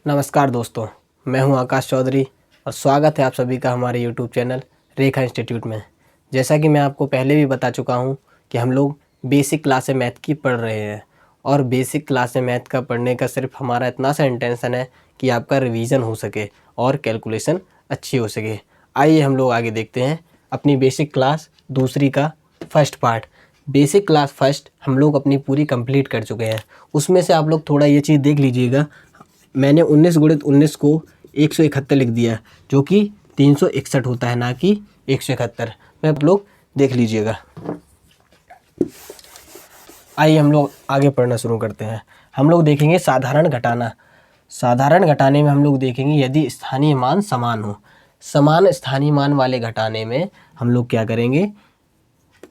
नमस्कार दोस्तों, मैं हूं आकाश चौधरी और स्वागत है आप सभी का हमारे यूट्यूब चैनल रेखा इंस्टीट्यूट में। जैसा कि मैं आपको पहले भी बता चुका हूं कि हम लोग बेसिक क्लास मैथ की पढ़ रहे हैं और बेसिक क्लास मैथ का पढ़ने का सिर्फ हमारा इतना सा इंटेंशन है कि आपका रिवीजन हो सके और कैलकुलेशन अच्छी हो सके। आइए हम लोग आगे देखते हैं अपनी बेसिक क्लास दूसरी का first part. Basic class first हम लोग अपनी पूरी कंप्लीट कर चुके हैं। उसमें से आप लोग थोड़ा ये चीज़ देख लीजिएगा, मैंने 19 गुणित 19 को 171 लिख दिया, जो कि 361 होता है, ना कि 171। मैं आप लोग देख लीजिएगा। आइए हम लोग आगे पढ़ना शुरू करते हैं। हम लोग देखेंगे साधारण घटाना। साधारण घटाने में हम लोग देखेंगे यदि स्थानीय मान समान हो। समान स्थानीय मान वाले घटाने में हम लोग क्या करेंगे,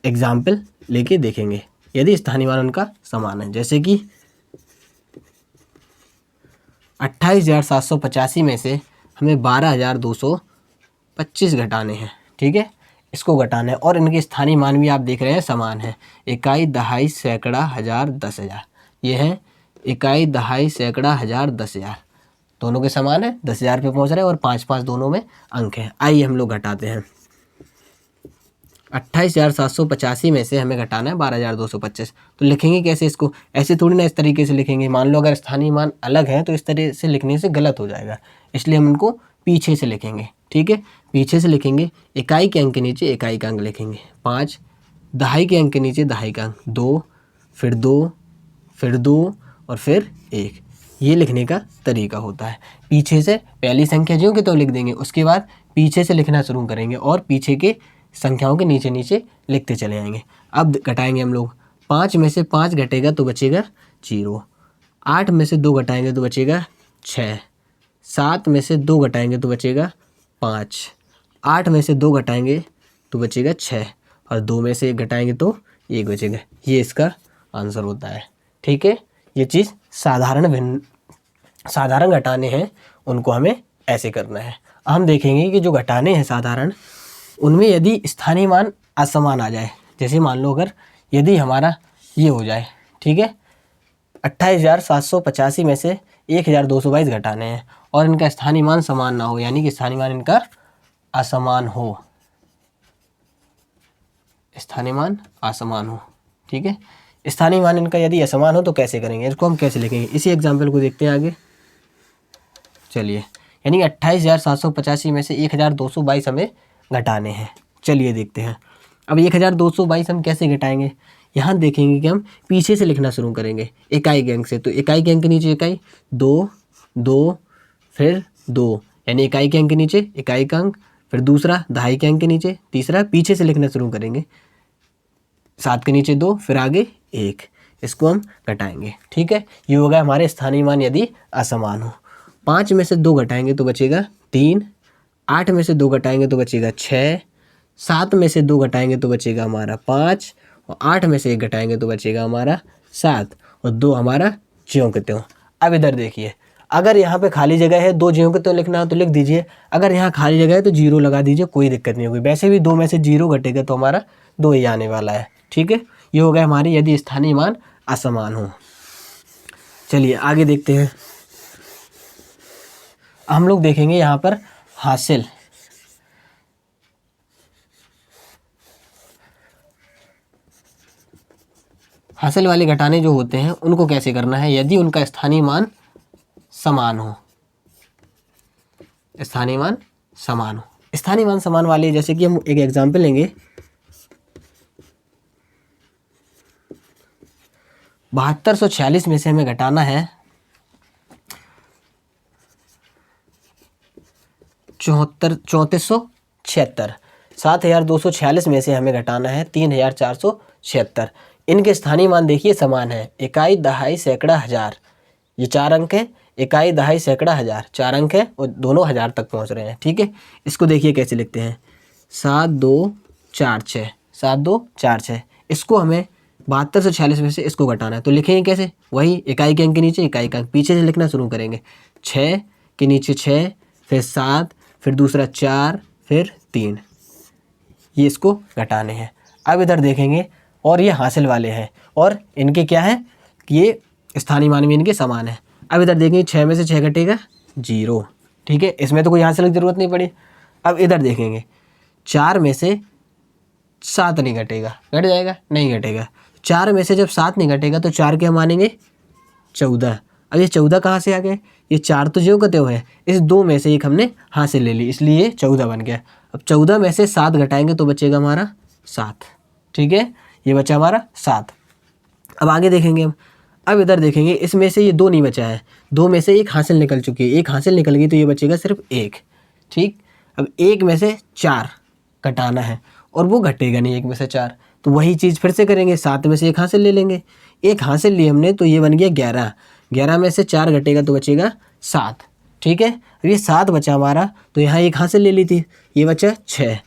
एग्जाम्पल लेके देखेंगे। यदि स्थानीय मान उनका समान है, जैसे कि 28,785 में से हमें 12,225 घटाने हैं। ठीक है, इसको घटाना है और इनके स्थानीय मान भी आप देख रहे हैं समान है। इकाई, दहाई, सैकड़ा, हज़ार, 10,000। ये है इकाई, दहाई, सैकड़ा, हज़ार, 10,000, दोनों के समान है। 10,000 पे पहुँच रहे हैं और 5-5 दोनों में अंक है। आइए हम लोग घटाते हैं। 28,785 में से हमें घटाना है 12,225। तो लिखेंगे कैसे इसको? ऐसे थोड़ी ना, इस तरीके से लिखेंगे। मान लो अगर स्थानीय मान अलग है तो इस तरह से लिखने से गलत हो जाएगा, इसलिए हम उनको पीछे से लिखेंगे। ठीक है, पीछे से लिखेंगे। इकाई के अंक के नीचे इकाई का अंक लिखेंगे 5, दहाई के अंक के नीचे दहाई का अंक 2, फिर 2, फिर 2 और फिर 1। ये लिखने का तरीका होता है। पीछे से पहली संख्या ज्यों के तो लिख देंगे, उसके बाद पीछे से लिखना शुरू करेंगे और पीछे के संख्याओं के नीचे नीचे लिखते चले जाएंगे। अब घटाएंगे हम लोग। 5 में से 5 घटेगा तो बचेगा 0। 8 में से 2 घटाएंगे तो बचेगा 6। 7 में से 2 घटाएंगे तो बचेगा 5। 8 में से 2 घटाएंगे तो बचेगा 6 और 2 में से 1 घटाएंगे तो 1 बचेगा। ये इसका आंसर होता है। ठीक है, ये चीज़ साधारण घटाने हैं, उनको हमें ऐसे करना है। हम देखेंगे कि जो घटाने हैं साधारण, उनमें यदि स्थानीय मान असमान आ जाए, जैसे मान लो अगर यदि हमारा ये हो जाए, ठीक है, 28,785 में से 1,222 घटाने हैं और इनका स्थानीय मान समान ना हो, यानी कि स्थानीय मान इनका असमान हो। स्थानीय मान असमान हो। ठीक है, स्थानीय मान इनका यदि असमान हो तो कैसे करेंगे, इसको हम कैसे लिखेंगे? इसी एग्जाम्पल को देखते हैं आगे। चलिए, यानी 28,785 में से 1,222 हमें घटाने हैं। चलिए देखते हैं। अब 1,222 हम कैसे घटाएंगे? यहाँ देखेंगे कि हम पीछे से लिखना शुरू करेंगे इकाई के अंक से। तो इकाई के अंक के नीचे इकाई 2, 2, फिर 2, यानी इकाई के अंक के नीचे इकाई का अंक, फिर दूसरा दहाई के अंक के नीचे, तीसरा पीछे से लिखना शुरू करेंगे 7 के नीचे 2, फिर आगे 1। इसको हम घटाएंगे। ठीक है, ये होगा हमारे स्थानीय मान यदि असमान हो। 5 में से 2 घटाएंगे तो बचेगा 3। 8 में से 2 घटाएंगे तो बचेगा 6। 7 में से 2 घटाएंगे तो बचेगा हमारा 5 और 8 में से 1 घटाएंगे तो बचेगा हमारा 7 और 2 हमारा ज्यों के त्यों। अब इधर देखिए, अगर यहाँ पे खाली जगह है 2 ज्यों के त्यों लिखना हो तो लिख दीजिए। अगर यहाँ खाली जगह है तो 0 लगा दीजिए, कोई दिक्कत नहीं होगी। वैसे भी 2 में से 0 घटेगा तो हमारा 2 ही आने वाला है। ठीक है, ये हो गया हमारी यदि स्थानीय मान असमान हो। चलिए आगे देखते हैं। हम लोग देखेंगे यहाँ पर हासिल। हासिल वाले घटाने जो होते हैं उनको कैसे करना है, यदि उनका स्थानीय मान समान हो। स्थानीय मान समान हो। स्थानीय मान समान वाले, जैसे कि हम एक एग्जांपल लेंगे। 7246 में से हमें घटाना है 3476। 7,246 में से हमें घटाना है 3,476। इनके स्थानीय मान देखिए समान है। इकाई, दहाई, सैकड़ा, हज़ार, ये 4 अंक है। इकाई, दहाई, सैकड़ा, हज़ार 4 अंक है और दोनों 1000 तक पहुंच रहे हैं। ठीक है, इसको देखिए कैसे लिखते हैं। 7246, 7246। इसको हमें 7246 में से इसको घटाना है, तो लिखेंगे कैसे? वही इकाई के अंक के नीचे इकाई का अंक, पीछे से लिखना शुरू करेंगे। 6 के नीचे 6, फिर 7, फिर दूसरा 4, फिर 3। ये इसको घटाने हैं। अब इधर देखेंगे और ये हासिल वाले हैं और इनके क्या है कि ये स्थानीय मान भी इनके समान है। अब इधर देखेंगे 6 में से 6 घटेगा 0। ठीक है, इसमें तो कोई हासिल की ज़रूरत नहीं पड़ी। अब इधर देखेंगे, 4 में से 7 नहीं घटेगा, घट जाएगा, नहीं घटेगा। 4 में से जब 7 नहीं घटेगा तो 4 क्या मानेंगे, 14। अब ये 14 कहाँ से आ गए, ये 4 तो जो कते हुए हैं, इस 2 में से एक हमने हासिल ले ली, इसलिए 14 बन गया। अब 14 में से 7 घटाएंगे तो बचेगा हमारा 7। ठीक है, ये बचा हमारा 7। अब आगे देखेंगे हम, अब इधर देखेंगे, इसमें से ये 2 नहीं बचा है, 2 में से एक हासिल निकल चुकी है, एक हासिल निकल गई तो ये बचेगा सिर्फ 1। ठीक, अब 1 में से 4 घटाना है और वो घटेगा नहीं 1 में से 4, तो वही चीज़ फिर से करेंगे, 7 में से एक हासिल ले लेंगे, एक हासिल ली हमने तो ये बन गया 11। 11 में से 4 घटेगा तो बचेगा 7। ठीक है, अब ये 7 बचा हमारा, तो यहाँ एक हासिल ले ली थी, ये बचा 6।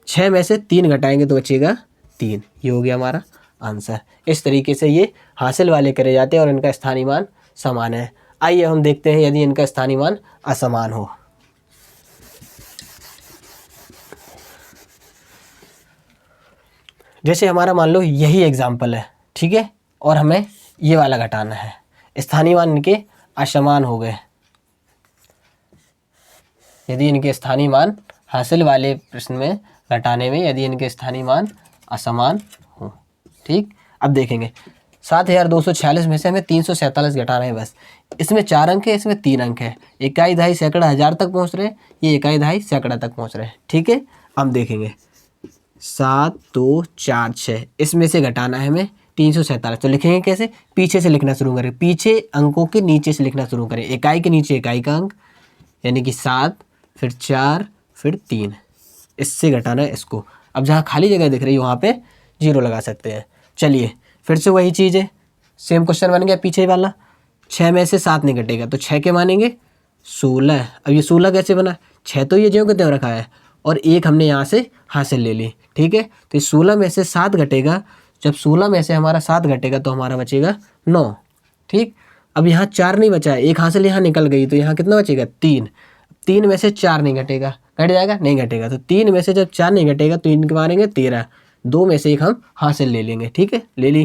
6 में से 3 घटाएंगे तो बचेगा 3। ये हो गया हमारा आंसर। इस तरीके से ये हासिल वाले करे जाते हैं और इनका स्थानीय मान समान है। आइए हम देखते हैं यदि इनका स्थानीय मान असमान हो। जैसे हमारा मान लो यही एग्जाम्पल है, ठीक है, और हमें ये वाला घटाना है, स्थानीय मान इनके असमान हो गए। यदि इनके स्थानीय मान हासिल वाले प्रश्न में घटाने में यदि इनके स्थानीय मान असमान हो। ठीक, अब देखेंगे 7246 में से हमें 347 घटाना है बस। इसमें 4 अंक है, इसमें 3 अंक है, इकाई, दहाई, सैकड़ा, हज़ार तक पहुंच रहे हैं, ये इकाई, दहाई, सैकड़ा तक पहुंच रहे हैं। ठीक है, हम देखेंगे 7 2 4 6, इसमें से घटाना है हमें 347। तो लिखेंगे कैसे, पीछे से लिखना शुरू करें, पीछे अंकों के नीचे से लिखना शुरू करें। इकाई के नीचे इकाई का अंक यानी कि 7, फिर 4, फिर 3, इससे घटाना है इसको। अब जहाँ खाली जगह दिख रही है वहाँ पे 0 लगा सकते हैं। चलिए फिर से वही चीज़ है, सेम क्वेश्चन बन गया पीछे वाला। 6 में से 7 नहीं घटेगा तो 6 के मानेंगे 16। अब ये 16 कैसे बना, 6 तो ये ज्यों के त्यों रखा है और एक हमने यहाँ से हासिल ले ली। ठीक है, तो 16 में से 7 घटेगा, जब 16 में से हमारा 7 घटेगा तो हमारा बचेगा 9। ठीक, अब यहाँ 4 नहीं बचा है, एक हासिल यहाँ निकल गई तो यहाँ कितना बचेगा 3। 3 में से 4 नहीं घटेगा, घट जाएगा, नहीं घटेगा, तो 3 में से जब 4 नहीं घटेगा तो इनके मारेंगे 13। 2 में से एक हम हासिल ले लेंगे। ठीक है, ले ली।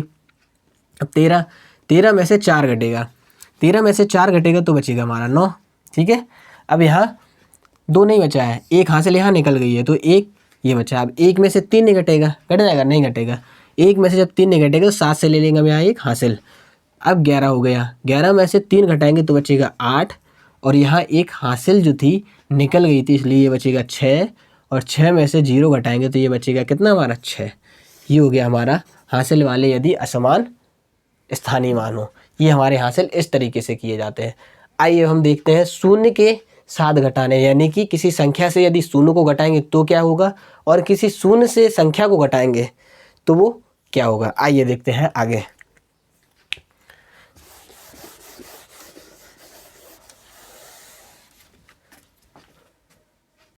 अब 13 में से 4 घटेगा, 13 में से 4 घटेगा तो बचेगा हमारा 9। ठीक है, अब यहाँ 2 नहीं बचा है, एक हासिल यहाँ निकल गई है तो एक ये बचा। अब 1 में से 3 नहीं घटेगा, घट जाएगा, नहीं घटेगा। 1 में से जब 3 नहीं घटेगा तो 7 से ले लेंगे हम यहाँ एक हासिल। अब 11 हो गया, 11 में से 3 घटाएंगे तो बचेगा 8 और यहाँ एक हासिल जो थी निकल गई थी इसलिए ये बचेगा 6 और 6 में से 0 घटाएंगे तो ये बचेगा कितना हमारा 6। ये हो गया हमारा हासिल वाले यदि असमान स्थानीय मान हो। ये हमारे हासिल इस तरीके से किए जाते हैं। आइए हम देखते हैं शून्य के साथ घटाने, यानी कि किसी संख्या से यदि शून्य को घटाएंगे तो क्या होगा और किसी शून्य से संख्या को घटाएंगे तो वो क्या होगा। आइए देखते हैं आगे।